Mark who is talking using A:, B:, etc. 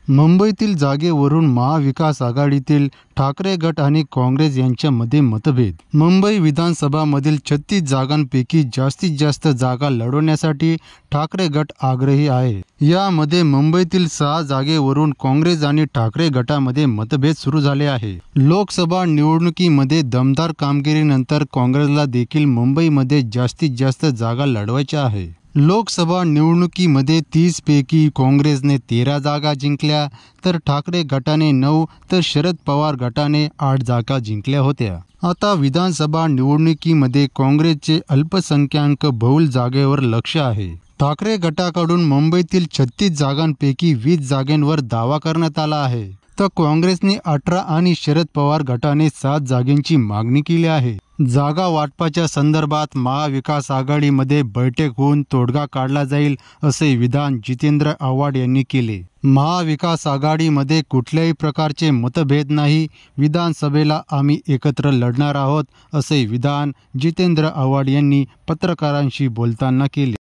A: मुंबईतील जागेवरून महाविकास आघाडीतील ठाकरे गट आणि काँग्रेस यांच्यामध्ये मतभेद। मुंबई विधानसभामधील 36 जागांपैकी जास्तीत जास्त जागा लढवण्यासाठी ठाकरे गट आग्रही आहे। यामध्ये मुंबईतील 6 जागेवरून काँग्रेस आणि ठाकरे गटामध्ये मतभेद सुरू झाले आहे। लोकसभा निवडणुकीमध्ये दमदार कामगिरीनंतर काँग्रेसला देखील मुंबईमध्ये जास्तीत जास्त जागा लढवायच्या आहे। लोकसभा निवडणुकीमध्ये 30 पैकी काँग्रेसने 13 जागा जिंकल्या, तर ठाकरे गटाने 9 तर शरद पवार गटाने 8 जागा जिंकल्या होत्या। आता विधानसभा निवडणुकीमध्ये काँग्रेसचे अल्पसंख्याक बहुल जागेवर लक्ष आहे। ठाकरे गटाकडून मुंबईतील 36 जागांपैकी 20 जागांवर दावा करण्यात आला आहे, तर काँग्रेसने 18 आणि शरद पवार गटाने 7 जागांची मागणी केली आहे। जागा वाटपाच्या संदर्भात महाविकास आघाडीमध्ये बैठक होऊन तोडगा काढला जाईल, असे विधान जितेंद्र आव्हाड यांनी केले। महाविकास आघाडीमध्ये कुठल्याही प्रकारचे मतभेद नाही, विधानसभेला आम्ही एकत्र लढणार आहोत, असे विधान जितेंद्र आव्हाड यांनी पत्रकारांशी बोलताना केले।